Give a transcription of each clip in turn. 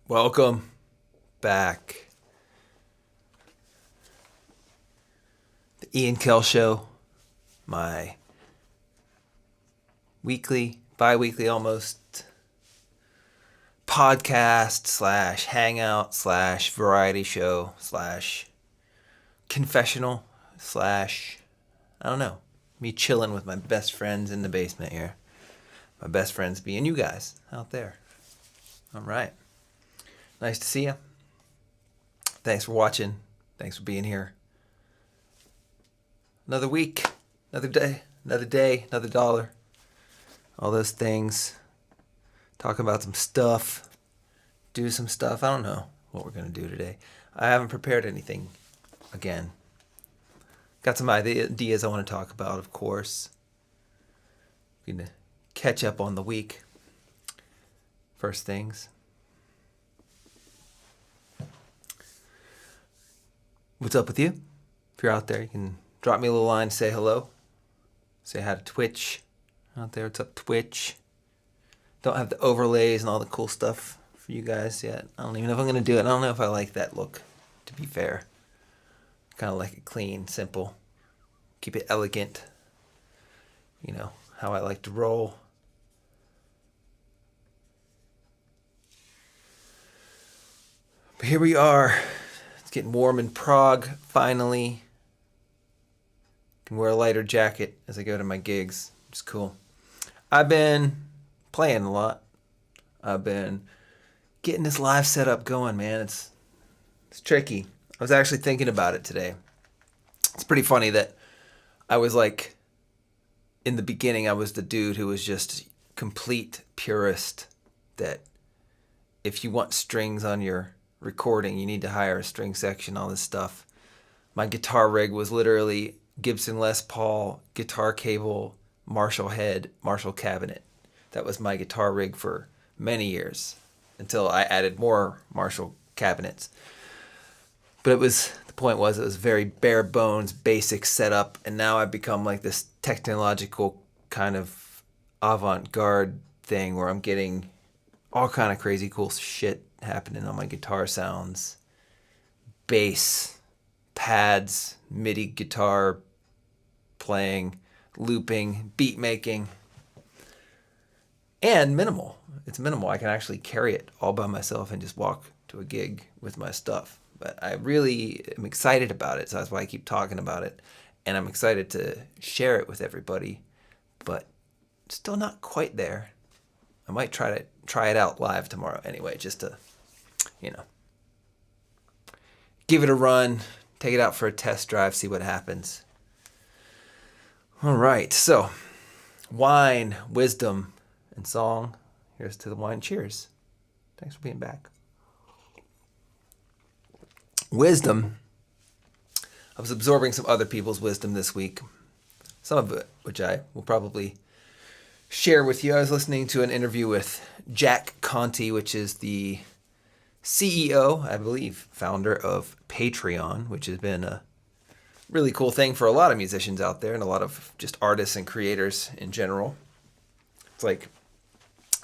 Welcome back. The KEL Show, my weekly, bi-weekly almost podcast slash hangout slash variety show slash confessional slash, I don't know, me chilling with my best friends in the basement here. My best friends being you guys out there. All right. Nice to see you. Thanks for watching. Thanks for being here. Another week, another day, another dollar. All those things. Talking about some stuff. Do some stuff. I don't know what we're going to do today. I haven't prepared anything again. Got some ideas I want to talk about, of course. We're going to catch up on the week. First things. What's up with you? If you're out there, you can drop me a little line, say hello. Say hi to Twitch out there. What's up, Twitch? Don't have the overlays and all the cool stuff for you guys yet. I don't even know if I'm going to do it. I don't know if I like that look, to be fair. Kind of like it clean, simple. Keep it elegant. You know, how I like to roll. But here we are. It's getting warm in Prague, finally. Can wear a lighter jacket as I go to my gigs. It's cool. I've been playing a lot. I've been getting this live setup going, man. It's tricky. I was actually thinking about it today. It's pretty funny that I was like, in the beginning, I was the dude who was just complete purist, that if you want strings on your recording, you need to hire a string section, all this stuff. My guitar rig was literally Gibson Les Paul, guitar cable, Marshall head, Marshall cabinet. That was my guitar rig for many years until I added more Marshall cabinets. But the point was it was very bare bones, basic setup, and now I've become like this technological kind of avant-garde thing where I'm getting all kind of crazy cool shit happening on my guitar sounds. Bass, pads, MIDI guitar playing, looping, beat making, and minimal. It's minimal. I can actually carry it all by myself and just walk to a gig with my stuff. But I really am excited about it, so that's why I keep talking about it. And I'm excited to share it with everybody, but still not quite there. I might try it out live tomorrow anyway, just to, give it a run, take it out for a test drive, see what happens. All right, so wine, wisdom, and song. Here's to the wine. Cheers. Thanks for being back. Wisdom. I was absorbing some other people's wisdom this week. Some of it, which I will probably share with you. I was listening to an interview with Jack Conte, which is the CEO, I believe, founder of Patreon, which has been a really cool thing for a lot of musicians out there and a lot of just artists and creators in general. It's like,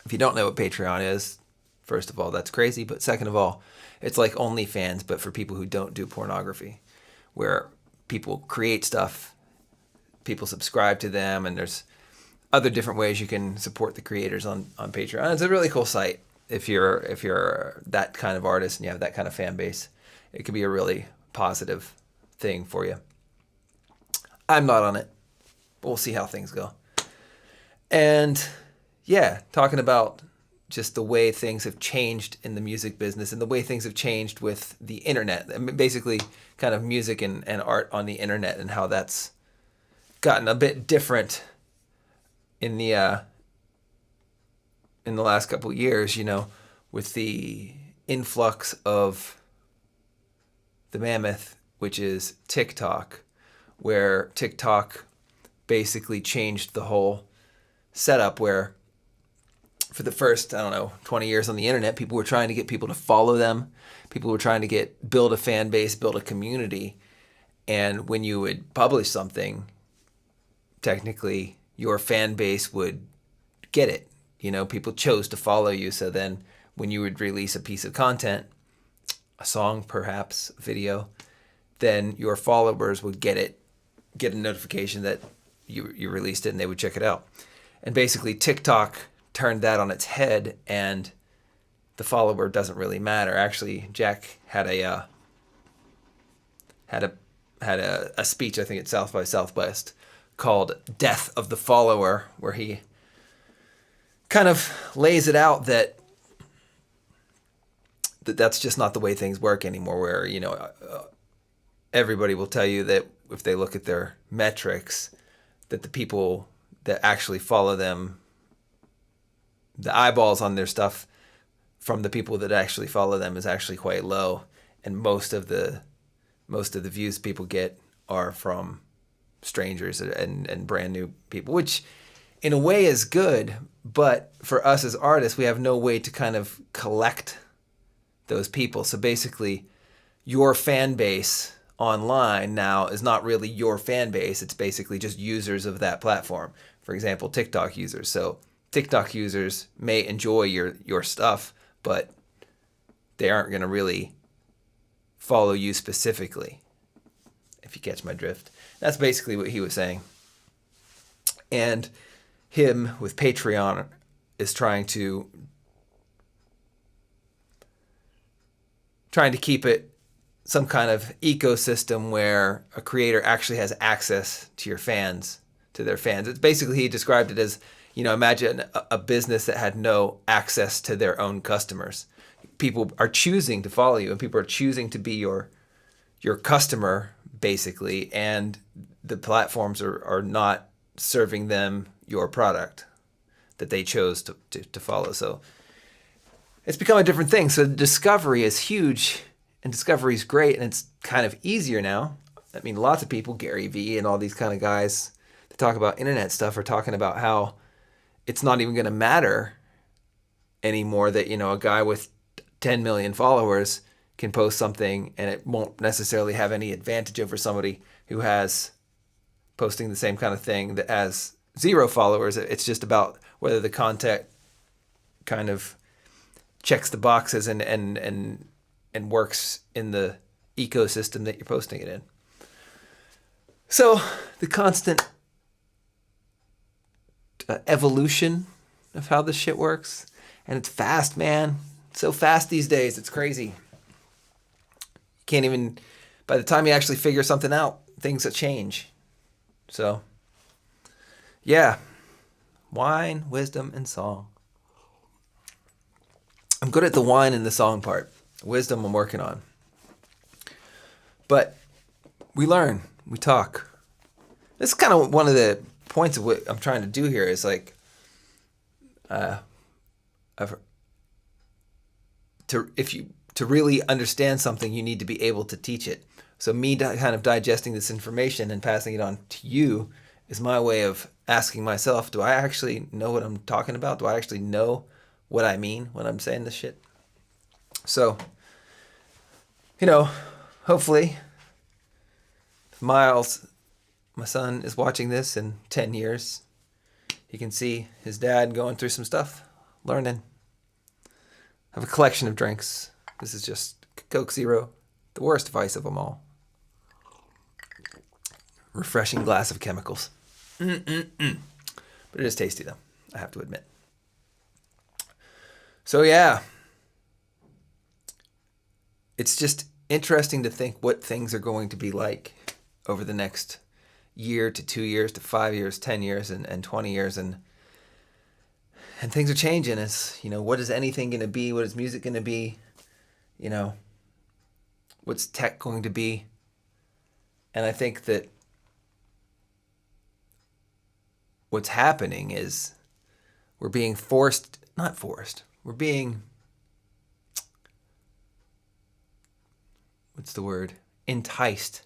if you don't know what Patreon is, first of all, that's crazy. But second of all, it's like OnlyFans, but for people who don't do pornography, where people create stuff, people subscribe to them, and there's other different ways you can support the creators on Patreon. It's a really cool site. If you're that kind of artist and you have that kind of fan base, it could be a really positive thing for you. I'm not on it, but we'll see how things go. And yeah, talking about just the way things have changed in the music business and the way things have changed with the internet. I mean, basically kind of music and art on the internet and how that's gotten a bit different in the last couple of years, with the influx of the mammoth, which is TikTok, where TikTok basically changed the whole setup, where for the first, 20 years on the internet, people were trying to get people to follow them. People were trying to build a fan base, build a community. And when you would publish something, technically your fan base would get it. People chose to follow you. So then when you would release a piece of content, a song, perhaps a video, then your followers would get a notification that you released it, and they would check it out. And basically TikTok turned that on its head, and the follower doesn't really matter. Actually, Jack had a speech, I think at South by Southwest, called "Death of the Follower," where he kind of lays it out that that's just not the way things work anymore, where, you know, everybody will tell you that if they look at their metrics, that the people that actually follow them, the eyeballs on their stuff from the people that actually follow them is actually quite low, and most of the views people get are from strangers and brand new people, which in a way is good, but for us as artists, we have no way to kind of collect those people. So basically, your fan base online now is not really your fan base. It's basically just users of that platform. For example, TikTok users. So TikTok users may enjoy your stuff, but they aren't going to really follow you specifically, if you catch my drift. That's basically what he was saying. And him with Patreon is trying to keep it some kind of ecosystem where a creator actually has access to your fans, to their fans. It's basically, he described it as, you know, imagine a business that had no access to their own customers. People are choosing to follow you, and people are choosing to be your customer, basically, and the platforms are not serving them your product that they chose to follow. So it's become a different thing. So discovery is huge, and discovery is great, and it's kind of easier now. I mean, lots of people, Gary Vee and all these kind of guys that talk about internet stuff, are talking about how it's not even going to matter anymore that, you know, a guy with 10 million followers can post something and it won't necessarily have any advantage over somebody who has posting the same kind of thing that has 0 followers. It's just about whether the content kind of checks the boxes and works in the ecosystem that you're posting it in. So the constant evolution of how this shit works, and it's fast, man. It's so fast these days, it's crazy. You can't even, by the time you actually figure something out, things will change. So yeah, wine, wisdom, and song. I'm good at the wine and the song part. Wisdom I'm working on. But we learn, we talk. This is kind of one of the points of what I'm trying to do here, is like, to really understand something, you need to be able to teach it. So me kind of digesting this information and passing it on to you is my way of asking myself, do I actually know what I'm talking about? Do I actually know what I mean when I'm saying this shit? So, you know, hopefully, if Miles, my son, is watching this in 10 years, he can see his dad going through some stuff, learning. I have a collection of drinks. This is just Coke Zero, the worst vice of them all. Refreshing glass of chemicals. But it is tasty, though, I have to admit. So yeah, it's just interesting to think what things are going to be like over the next year to 2 years to 5 years, 10 years, and 20 years, and things are changing. It's, you know, what is anything going to be? What is music going to be? You know, what's tech going to be? And I think that what's happening is we're being we're being, enticed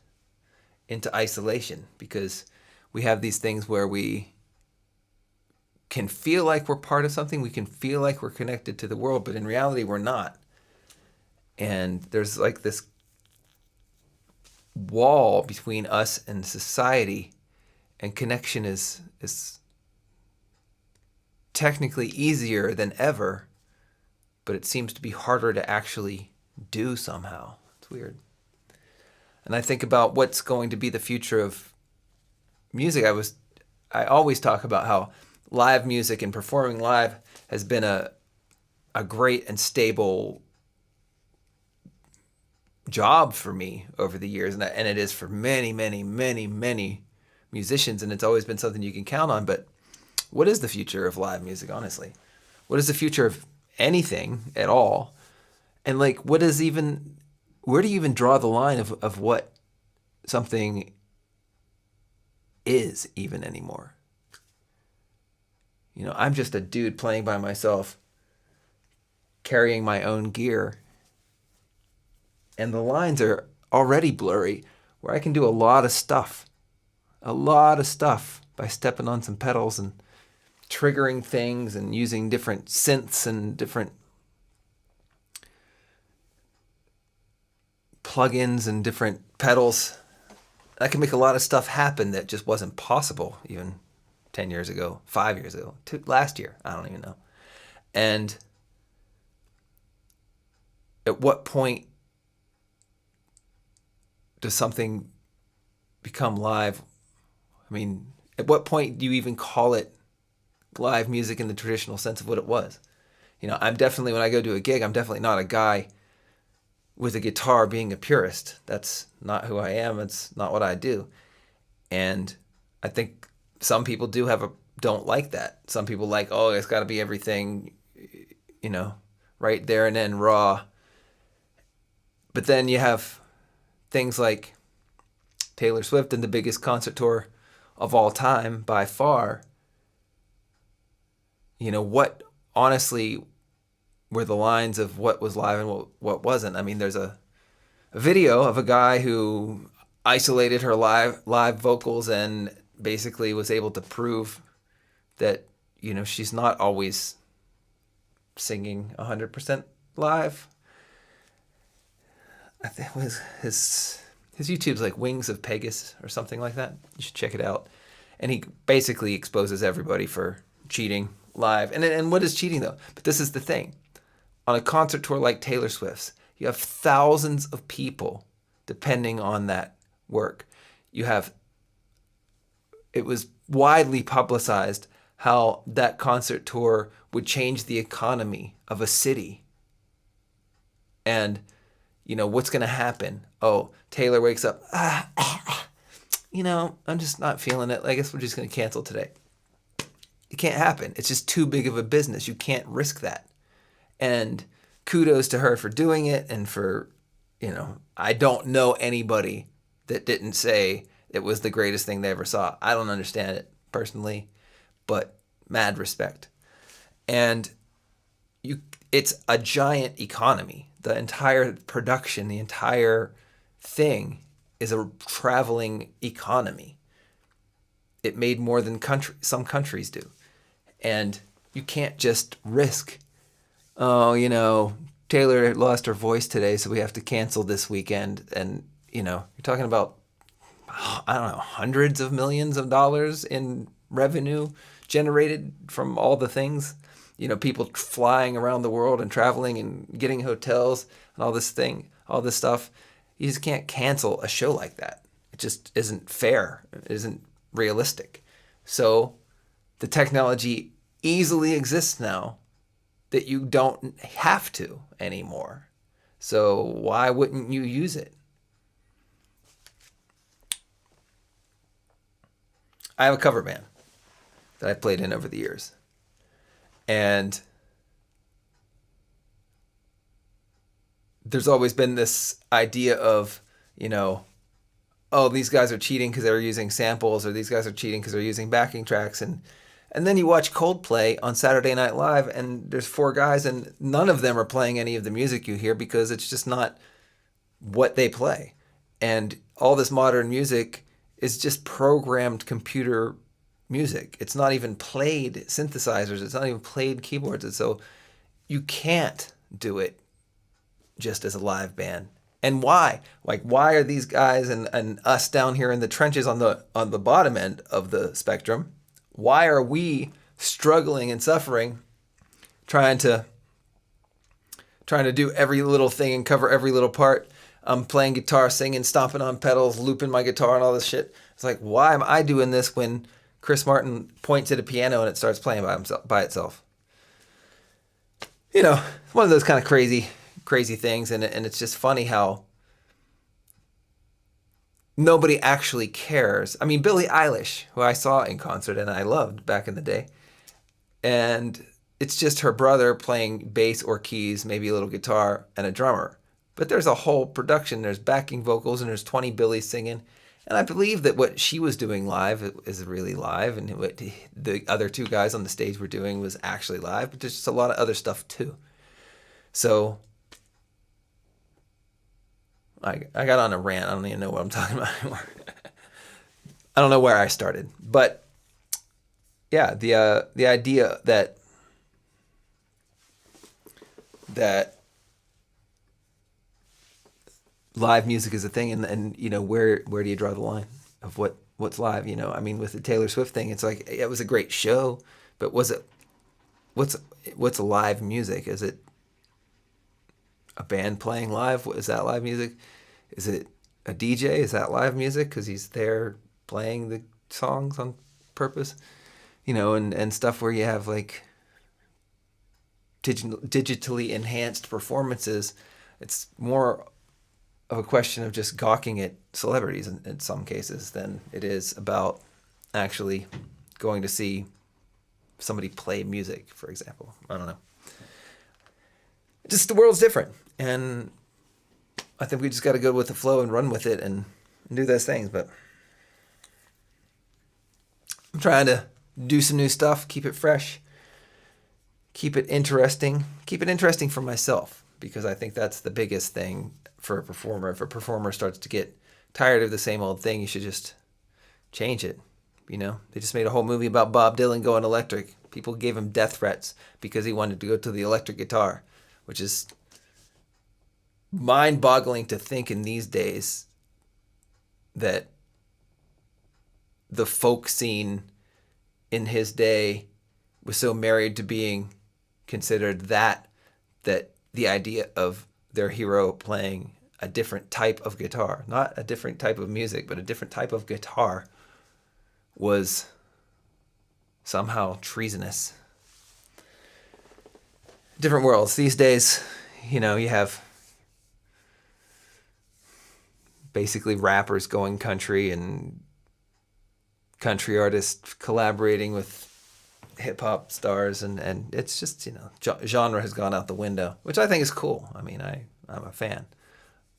into isolation, because we have these things where we can feel like we're part of something, we can feel like we're connected to the world, but in reality we're not. And there's like this wall between us and society, and connection is technically easier than ever but it seems to be harder to actually do somehow. It's weird. And I think about what's going to be the future of music. I always talk about how live music and performing live has been a great and stable job for me over the years, and it is for many, many, many, many musicians, and it's always been something you can count on. But what is the future of live music, honestly? What is the future of anything at all? And like, where do you even draw the line of what something is even anymore? You know, I'm just a dude playing by myself, carrying my own gear, and the lines are already blurry, where I can do a lot of stuff by stepping on some pedals and triggering things and using different synths and different plugins and different pedals. I can make a lot of stuff happen that just wasn't possible even 10 years ago, 5 years ago, last year, I don't even know. And at what point does something become live? I mean, at what point do you even call it live music in the traditional sense of what it was? You know, I'm definitely, when I go to a gig, I'm definitely not a guy with a guitar being a purist. That's not who I am. It's not what I do. And I think some people don't like that. Some people like, oh, it's got to be everything, you know, right there and then raw. But then you have things like Taylor Swift and the biggest concert tour of all time by far. You know, what honestly were the lines of what was live and what wasn't? I mean, there's a video of a guy who isolated her live vocals and basically was able to prove that, you know, she's not always singing 100% live. I think it was his YouTube's like Wings of Pegasus or something like that. You should check it out. And he basically exposes everybody for cheating live. And what is cheating though? But this is the thing. On a concert tour like Taylor Swift's, you have thousands of people depending on that work. It was widely publicized how that concert tour would change the economy of a city. And you know, what's going to happen? Oh, Taylor wakes up, you know, I'm just not feeling it. I guess we're just going to cancel today. It can't happen. It's just too big of a business. You can't risk that. And kudos to her for doing it. And for, you know, I don't know anybody that didn't say it was the greatest thing they ever saw. I don't understand it personally, but mad respect. And it's a giant economy. The entire production, the entire thing is a traveling economy. It made more than some countries do. And you can't just risk, oh, you know, Taylor lost her voice today, so we have to cancel this weekend. And, you know, you're talking about, I don't know, hundreds of millions of dollars in revenue generated from all the things. You know, people flying around the world and traveling and getting hotels and all this stuff. You just can't cancel a show like that. It just isn't fair. It isn't realistic. So the technology easily exists now that you don't have to anymore. So why wouldn't you use it? I have a cover band that I played in over the years. And there's always been this idea of, you know, oh, these guys are cheating because they're using samples, or these guys are cheating because they're using backing tracks. And then you watch Coldplay on Saturday Night Live, and there's 4 guys, and none of them are playing any of the music you hear because it's just not what they play. And all this modern music is just programmed computer music. It's not even played synthesizers. It's not even played keyboards. And so you can't do it just as a live band. And why? Like, why are these guys and us down here in the trenches on the bottom end of the spectrum, why are we struggling and suffering trying to trying to do every little thing and cover every little part. I'm playing guitar, singing, stomping on pedals, looping my guitar and all this shit. It's like, why am I doing this when Chris Martin points at a piano and it starts playing by itself? One of those kind of crazy things. And it's just funny how nobody actually cares. I mean, Billie Eilish, who I saw in concert and I loved back in the day, and it's just her brother playing bass or keys, maybe a little guitar, and a drummer. But there's a whole production. There's backing vocals, and there's 20 Billies singing. And I believe that what she was doing live is really live, and what the other two guys on the stage were doing was actually live. But there's just a lot of other stuff too. So I got on a rant. I don't even know what I'm talking about anymore. I don't know where I started, but yeah, the idea that live music is a thing, and where do you draw the line of what's live? I mean, with the Taylor Swift thing, it's like it was a great show, but what's live music? Is it a band playing live? Is that live music? Is it a DJ? Is that live music because he's there playing the songs on purpose? And stuff where you have like digitally enhanced performances. It's more of a question of just gawking at celebrities in some cases than it is about actually going to see somebody play music, for example. I don't know. Just the world's different. And I think we just got to go with the flow and run with it and do those things. But I'm trying to do some new stuff, keep it fresh, keep it interesting for myself, because I think that's the biggest thing for a performer. If a performer starts to get tired of the same old thing, you should just change it. They just made a whole movie about Bob Dylan going electric. People gave him death threats because he wanted to go to the electric guitar, which is mind-boggling to think in these days that the folk scene in his day was so married to being considered that the idea of their hero playing a different type of guitar, not a different type of music, but a different type of guitar, was somehow treasonous. Different worlds. These days, you have basically rappers going country and country artists collaborating with hip-hop stars, and it's just, genre has gone out the window, which I think is cool. I mean, I'm a fan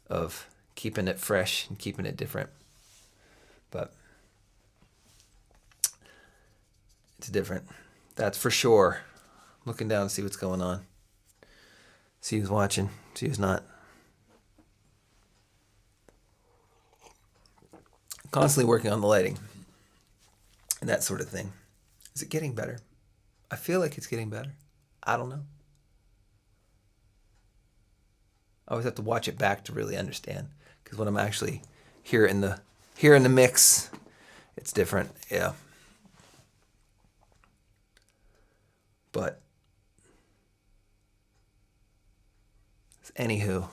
of keeping it fresh and keeping it different, but it's different, that's for sure. Looking down to see what's going on, see who's watching, see who's not. Constantly working on the lighting and that sort of thing. Is it getting better? I feel like it's getting better. I don't know. I always have to watch it back to really understand, because when I'm actually here in the mix, it's different. Yeah. But anywho,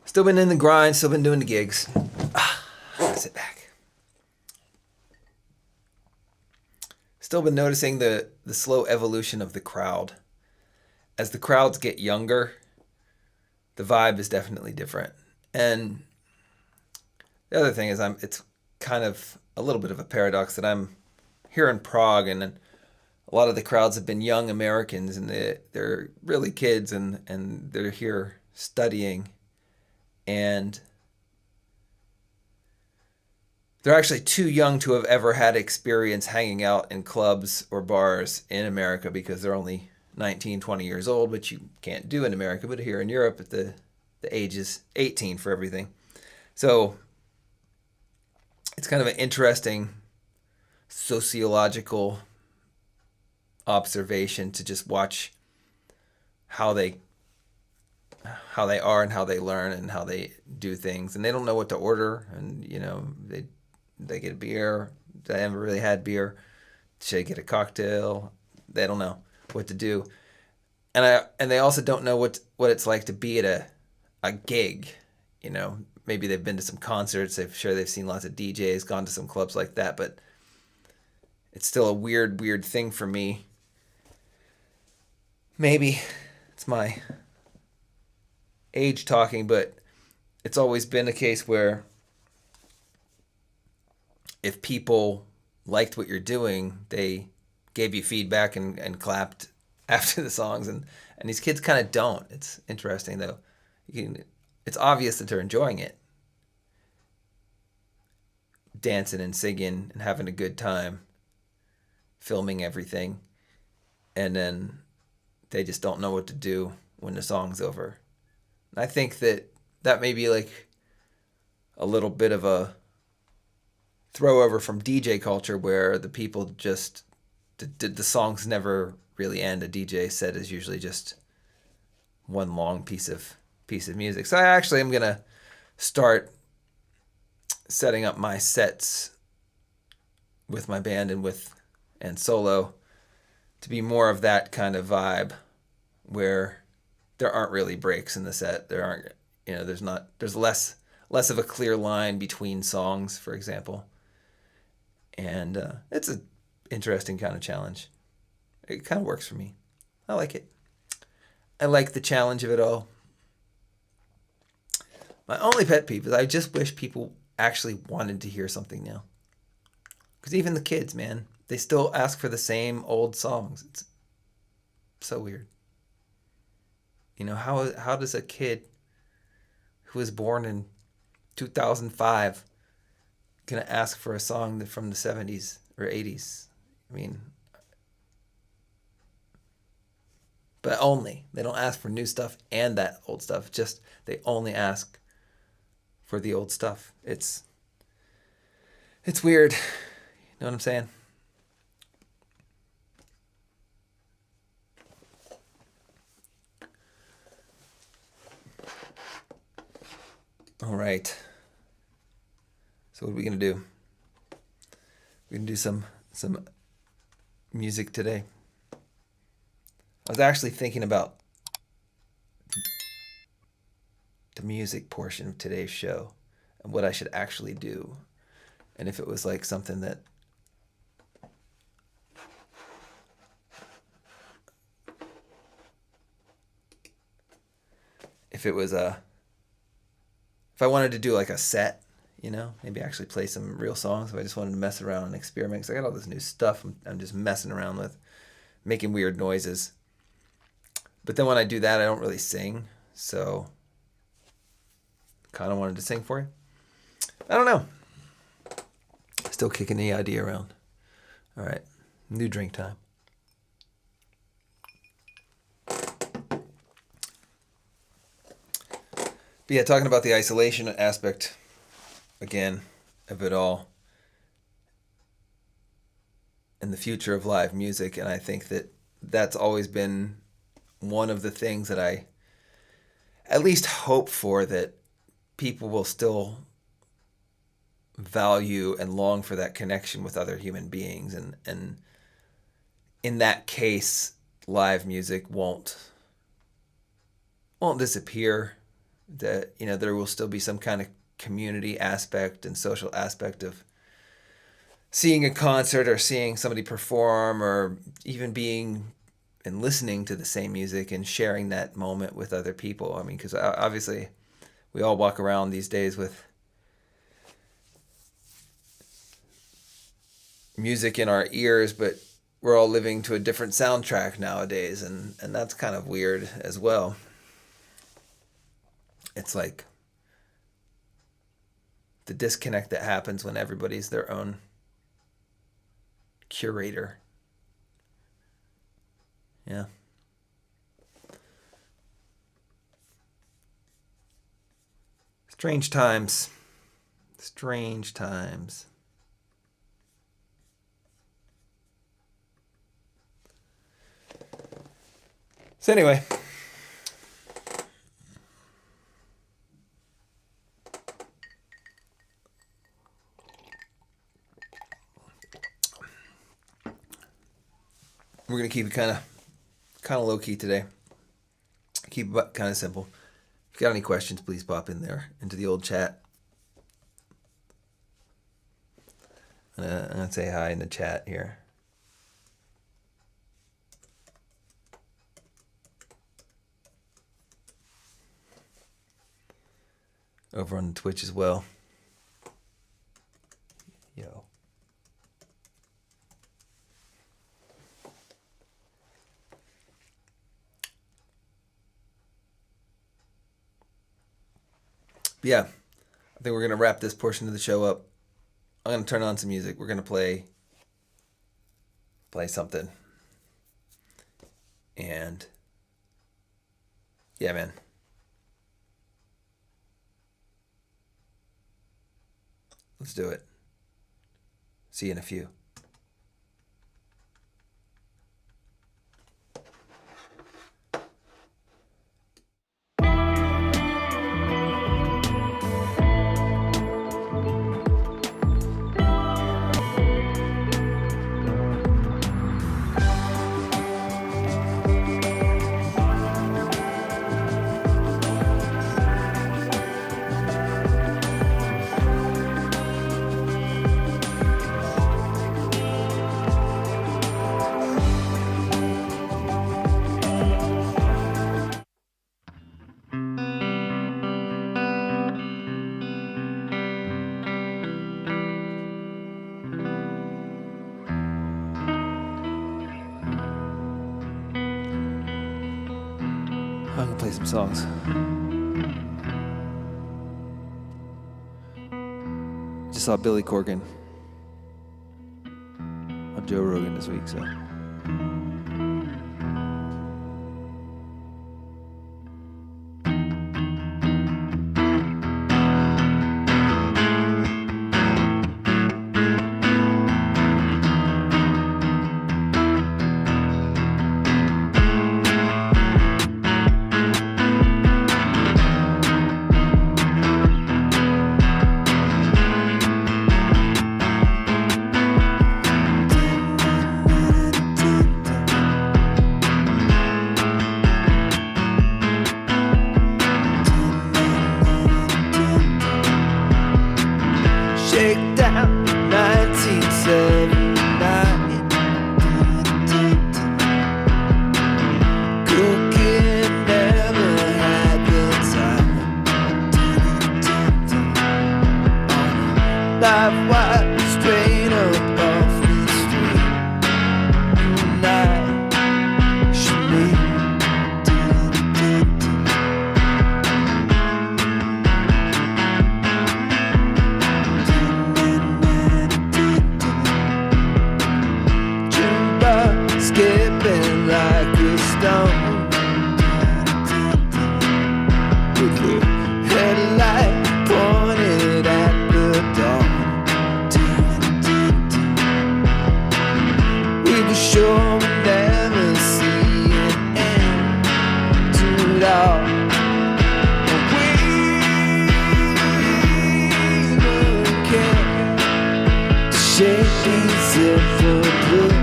still been in the grind, still been doing the gigs. Sit back. Still been noticing the slow evolution of the crowd. As the crowds get younger, the vibe is definitely different. And the other thing is, it's kind of a little bit of a paradox that I'm here in Prague, and a lot of the crowds have been young Americans, and they're really kids, and they're here studying, and they're actually too young to have ever had experience hanging out in clubs or bars in America, because they're only 19, 20 years old, which you can't do in America. But here in Europe, the age is 18 for everything. So it's kind of an interesting sociological observation to just watch how they are and how they learn and how they do things. And they don't know what to order, and they get a beer. They haven't really had beer. Should I get a cocktail? They don't know what to do. and they also don't know what it's like to be at a gig. Maybe they've been to some concerts. They've seen lots of DJs, gone to some clubs like that, but it's still a weird thing for me. Maybe it's my age talking, but it's always been a case where if people liked what you're doing, they gave you feedback and clapped after the songs, and these kids kind of don't. It's interesting though. It's obvious that they're enjoying it, dancing and singing and having a good time, filming everything, and then they just don't know what to do when the song's over. And I think that may be like a little bit of a throw over from DJ culture, where the people just the songs never really end. A DJ set is usually just one long piece of music. So I actually am gonna start setting up my sets with my band and solo to be more of that kind of vibe, where there aren't really breaks in the set. There aren't, there's less of a clear line between songs, for example. And it's an interesting kind of challenge. It kind of works for me. I like it. I like the challenge of it all. My only pet peeve is I just wish people actually wanted to hear something now. Because even the kids, man, they still ask for the same old songs. It's so weird. How does a kid who was born in 2005 gonna ask for a song from the 70s or 80s? I mean, but only. They don't ask for new stuff and that old stuff. Just they only ask for the old stuff. It's weird. You know what I'm saying? All right. So what are we gonna do? We're gonna do some music today. I was actually thinking about the music portion of today's show and what I should actually do, and if it was like something that if I wanted to do like a set, maybe actually play some real songs. If I just wanted to mess around and experiment, because I got all this new stuff I'm just messing around with, making weird noises. But then when I do that, I don't really sing, so kind of wanted to sing for you. I don't know. Still kicking the idea around. All right, new drink time. But yeah, talking about the isolation aspect, again, of it all, and the future of live music, and I think that's always been one of the things that I at least hope for, that people will still value and long for that connection with other human beings, and in that case, live music won't disappear. That there will still be some kind of community aspect and social aspect of seeing a concert or seeing somebody perform, or even being and listening to the same music and sharing that moment with other people. I mean, because obviously we all walk around these days with music in our ears, but we're all living to a different soundtrack nowadays, and that's kind of weird as well. It's like the disconnect that happens when everybody's their own curator. Yeah. Strange times. Strange times. So anyway, we're gonna keep it kind of low key today. keep it kind of simple. If you got any questions, please pop in there into the old chat. I'm going to say hi in the chat here. Over on Twitch as well. Yo. But yeah, I think we're going to wrap this portion of the show up. I'm going to turn on some music. We're going to play something. And yeah, man. Let's do it. See you in a few. I'm gonna play some songs. Just saw Billy Corgan on Joe Rogan this week, so. Shakedown 1979. Cooking never had the time. Life wide straight up off the street. And I should leave. Skipping like a stone with the headlight pointed at the dawn. We were sure we'd never see an end to it all. We don't care to shake these simple blues.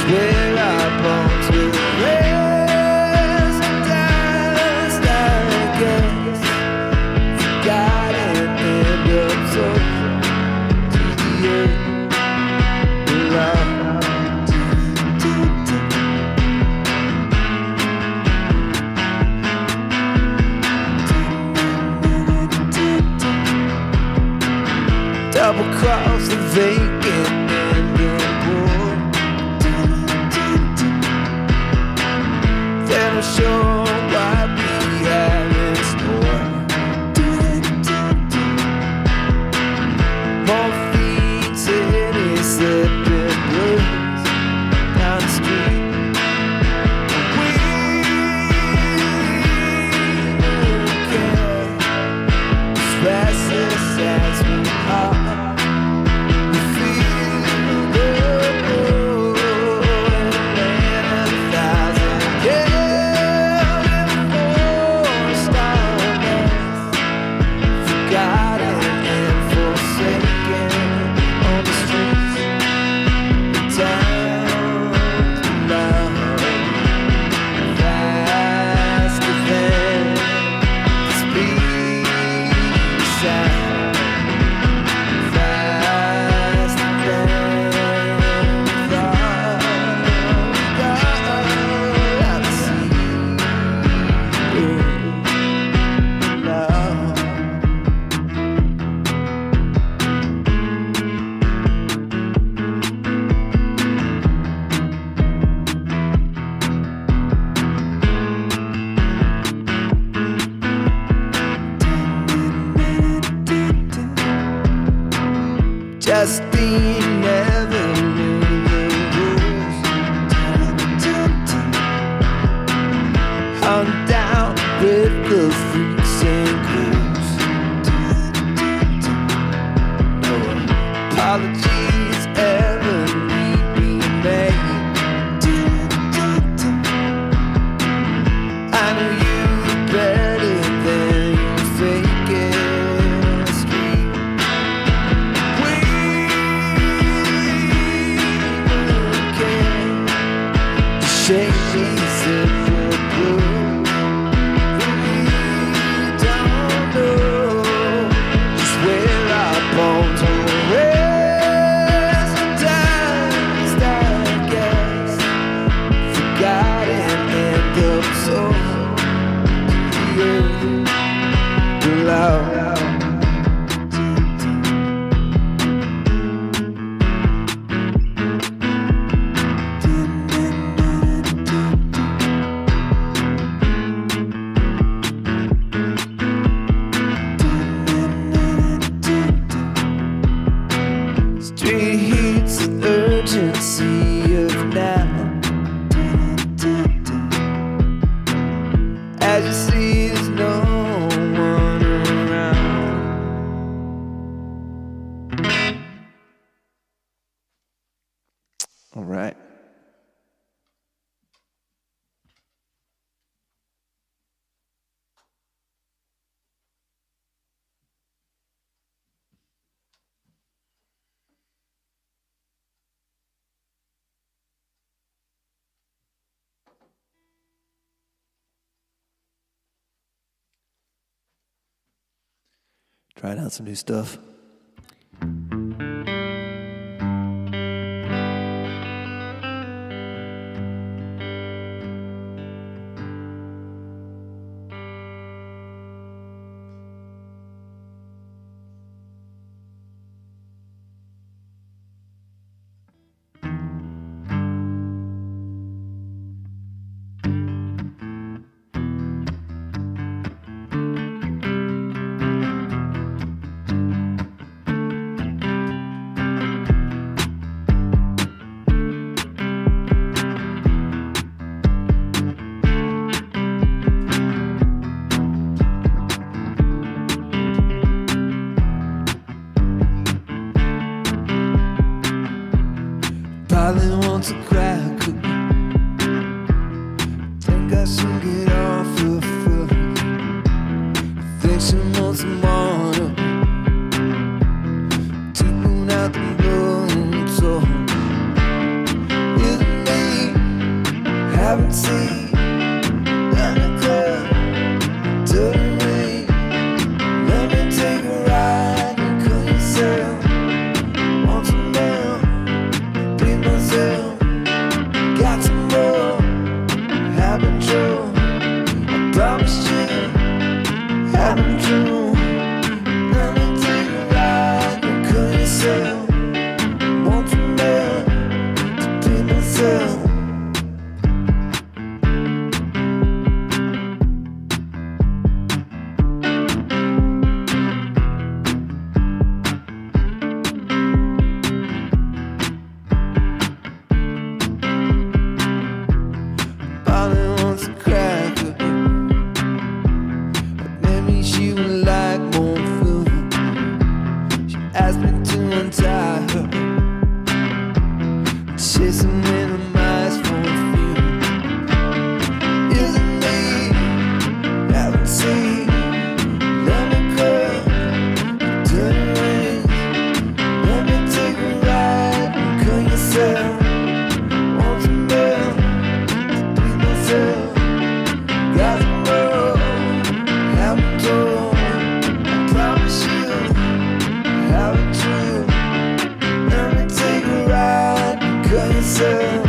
Where our bones will rest dust, I guess. Forgot and end up so to the earth around. Double cross the vacant ending board. Then I'll show what we have in store. Morphine, city, slipping blues down the street. We don't care as fast as we are. We feel the road and land 1,000 years. All right. Trying out some new stuff. Probably wants a crack cookie. Think I should get off her foot. Think she wants some water. Tipping out the blood. So isn't me? Haven't seen any club. Dirty rain. Let me take a ride and cut yourself. Want some milk? Got some more, haven't true. I promised you, haven't true. Let me take a ride and cut yourself. Want some milk to be myself. Probably wants a cracker, but maybe she would like more food. She asked me to untie her, chasing little mice for a few. Isn't me? Haven't seen. Let me curl, dirty rain. Let me take a ride and cut yourself. Want some milk? Got some more, haven't told. I promise you, haven't true. Let me take a ride, cut yourself.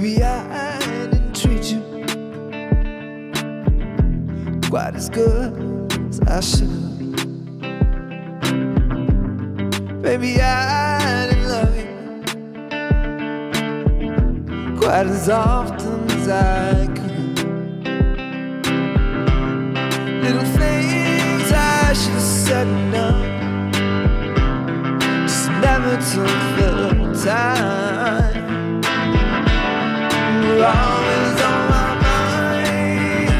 Maybe I didn't treat you quite as good as I should have. Maybe I didn't love you quite as often as I could have. Little things I should have said and done, just never took the time. You were always on my mind.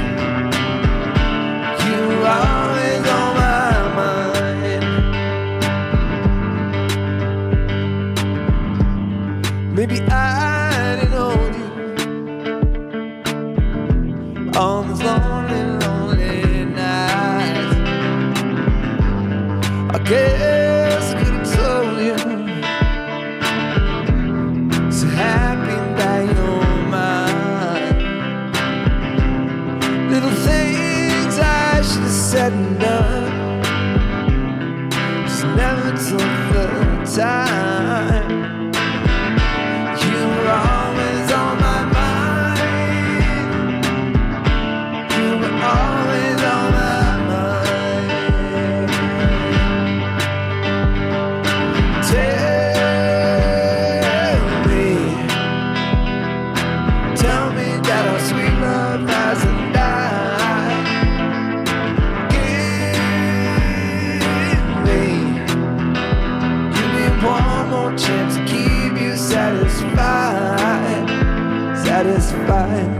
You were always on my mind. Maybe I didn't hold you on those lonely, lonely nights. I guess I could have told you, so happy that you're mine. Little things I should have said and done, just never took the time. You were always on my mind. You were always on my mind. Tell me that our sweet love hasn't died. Give me one more chance to keep you satisfied, satisfied.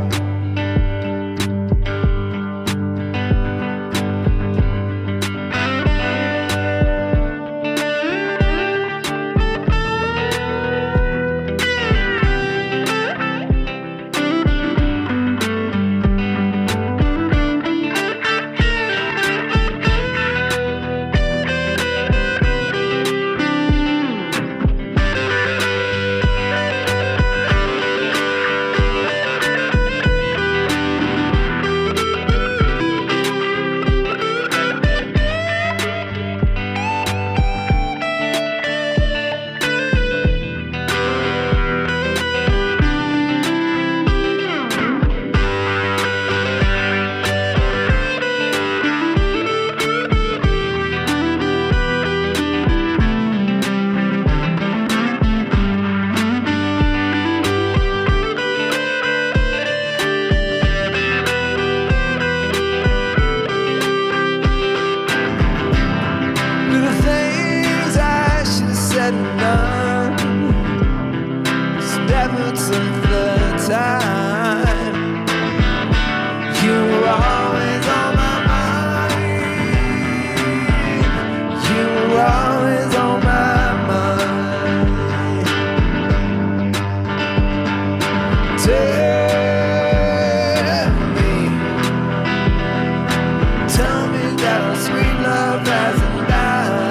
Little things I should have said and done, just never took the time. You were always on my mind. You were always on my mind. Tell me that our sweet love hasn't died.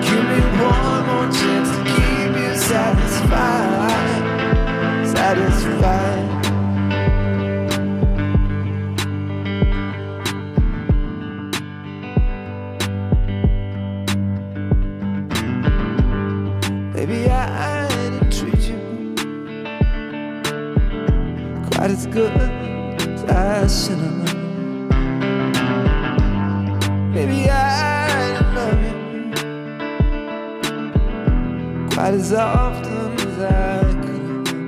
Give me one more chance to keep you satisfied, satisfied. Maybe I didn't treat you quite as good as I should have. Maybe I didn't love you quite as often as I could have.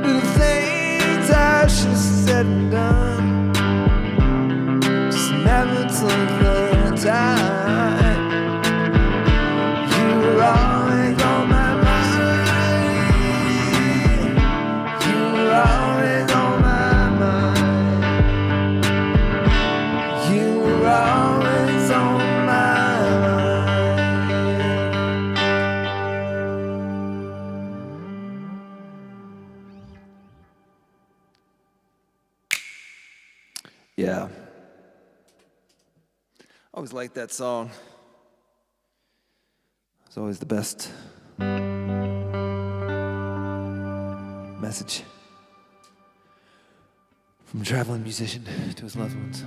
Little things I should have said and done, just never took the time. You were always on my mind. You were always on my mind. You were always on my mind. Yeah. I always liked that song. It's always the best message from a traveling musician to his loved ones.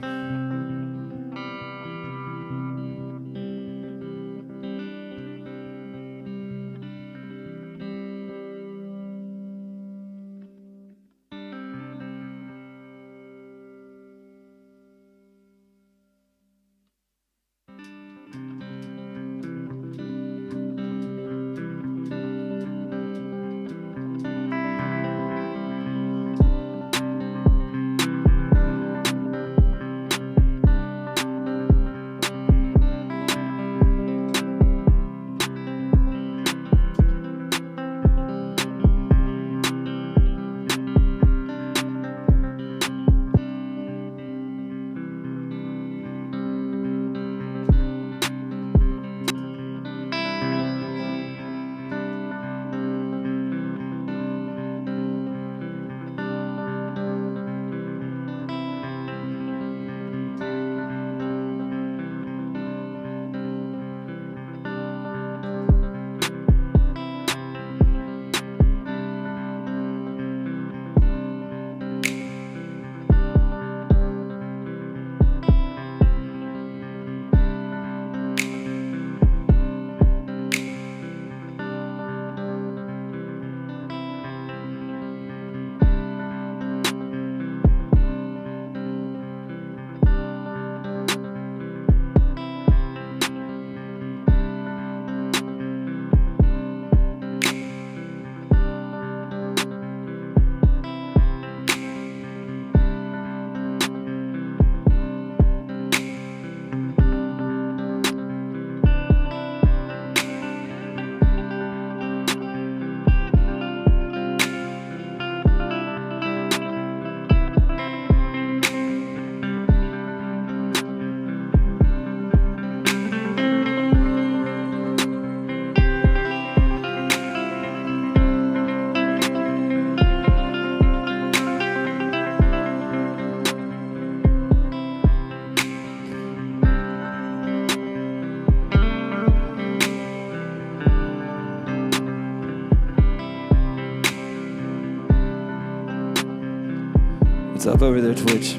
What's up over there, Twitch?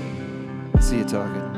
I see you talking.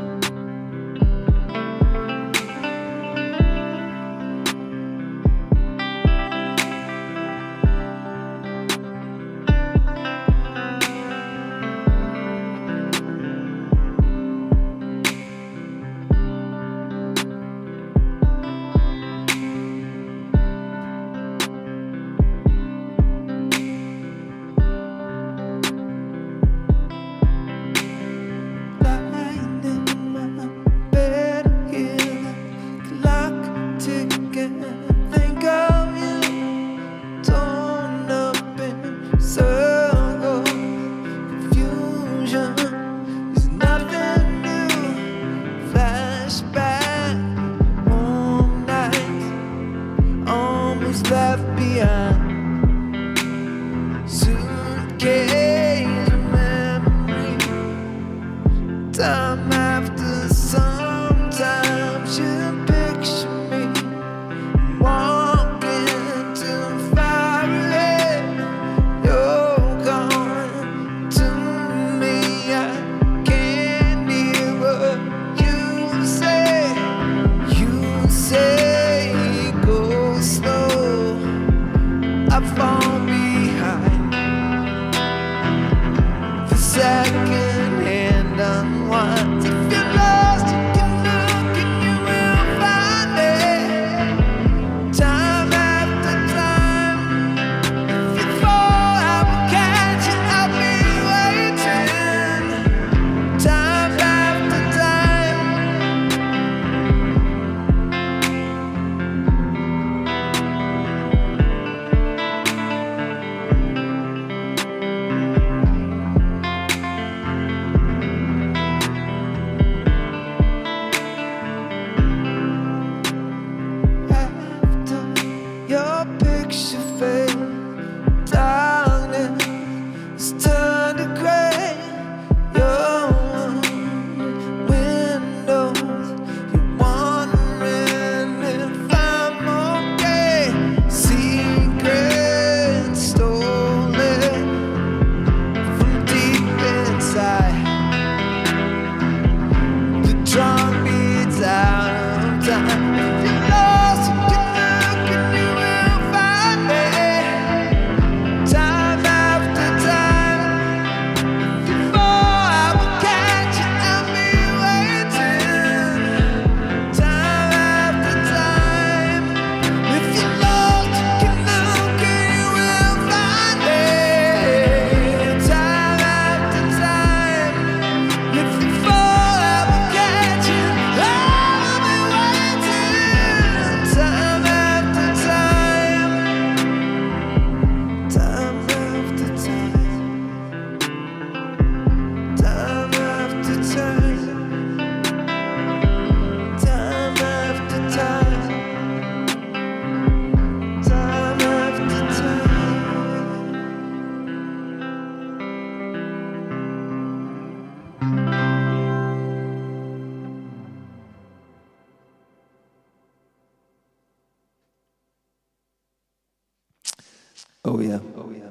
Oh yeah. Oh yeah.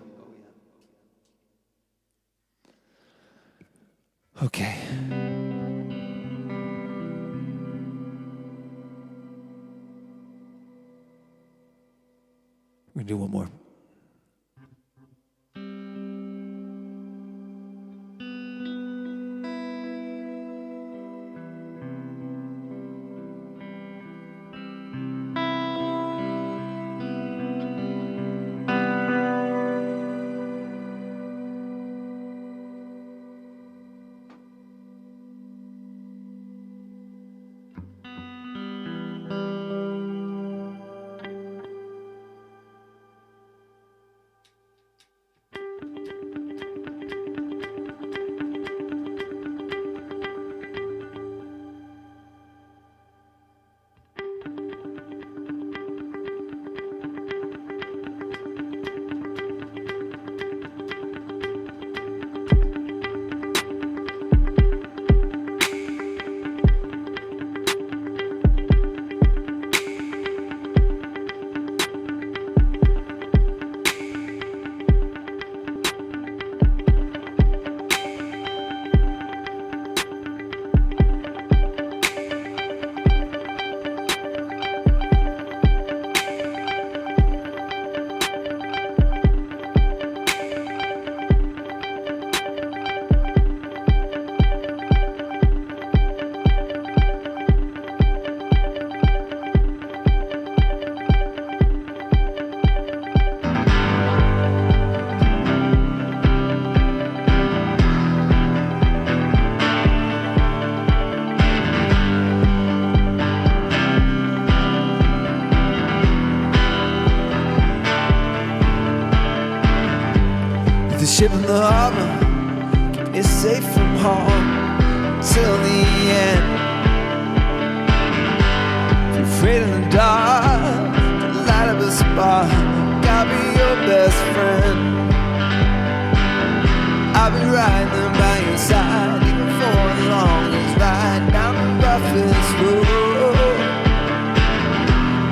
Okay. We're gonna do one more. ship in the harbor, keep me safe from harm till the end. If you're afraid in the dark, light up a spark, I'll be your best friend. I'll be right there by your side, even for the longest ride down the roughest road.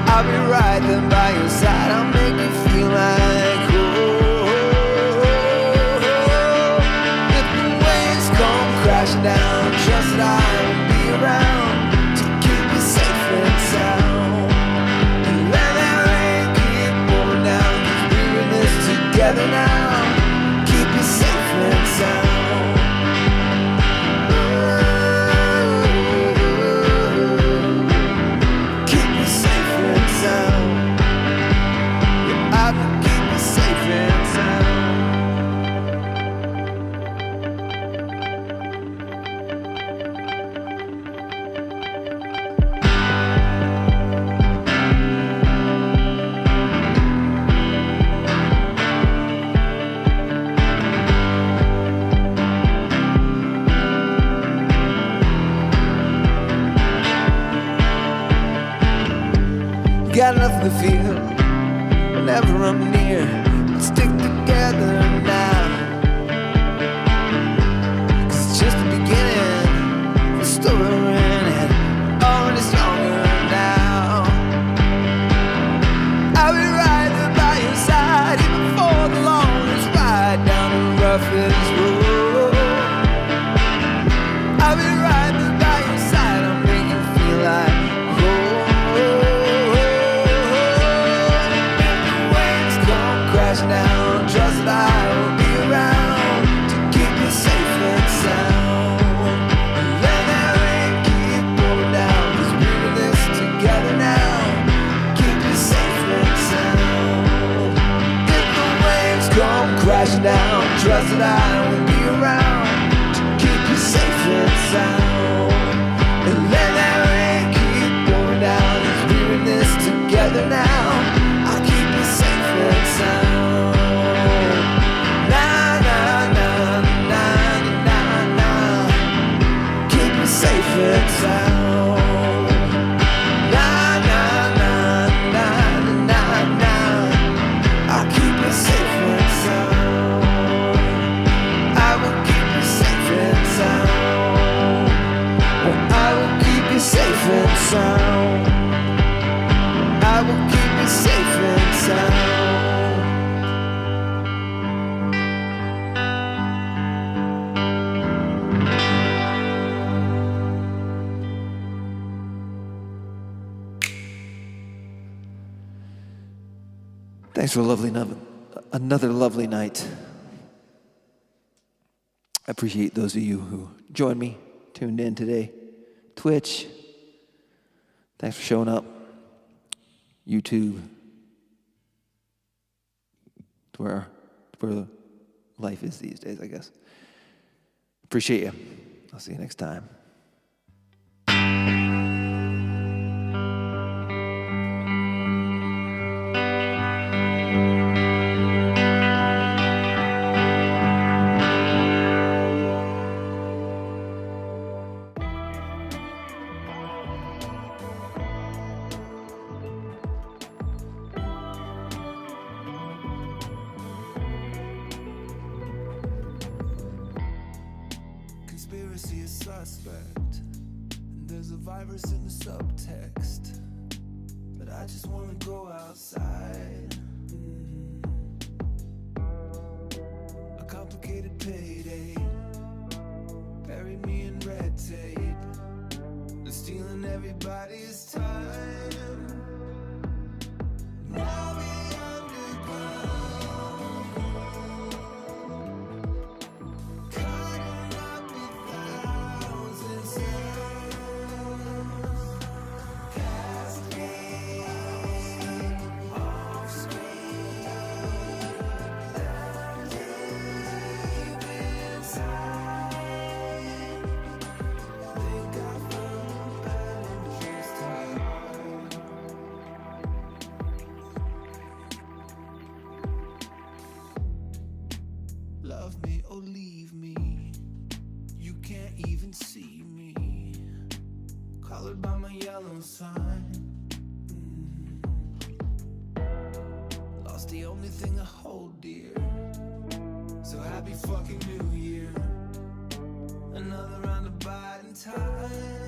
I'll be right there by your side, I'll make you feel like home. If the waves come crashing down, trust that I will be around to keep you safe and sound. And let that rain keep pouring down, 'cause we're in this together now. Keep you safe and sound. Keep you safe and sound. Yeah, I will keep you safe and sound. Got nothing to fear whenever I'm near. Let's stick together now, 'cause it's just the beginning, the story we're in, and already stronger now. I'll be right there by your side, even for the longest ride down the roughest road. I'll be right there by your side, I'll make you feel like home. Now, trust that I will be around to keep you safe and sound. And let that rain keep pouring down, 'cause we're in this together now. Keep you safe and sound. If the waves come crashing down, trust that I will be around to keep you safe and sound. And let that rain keep pouring down, 'cause we're in this together now. I'll keep you safe and sound. Safe and sound. Na na na na na na. I'll keep you safe and sound. I will keep you safe and sound. Oh, I will keep you safe and sound. I will keep you safe and sound. Thanks for another lovely night. I appreciate those of you who joined me, tuned in today. Twitch, thanks for showing up. YouTube, where life is these days, I guess. Appreciate you. I'll see you next time. Conspiracy is suspect, and there's a virus in the subtext, but I just wanna go outside. A complicated payday, bury me in red tape, they're stealing everybody's time. Now we underground, cutting up a thousand sounds. Cast me sign. Lost the only thing I hold dear. So happy fucking New Year. Another round of biding time.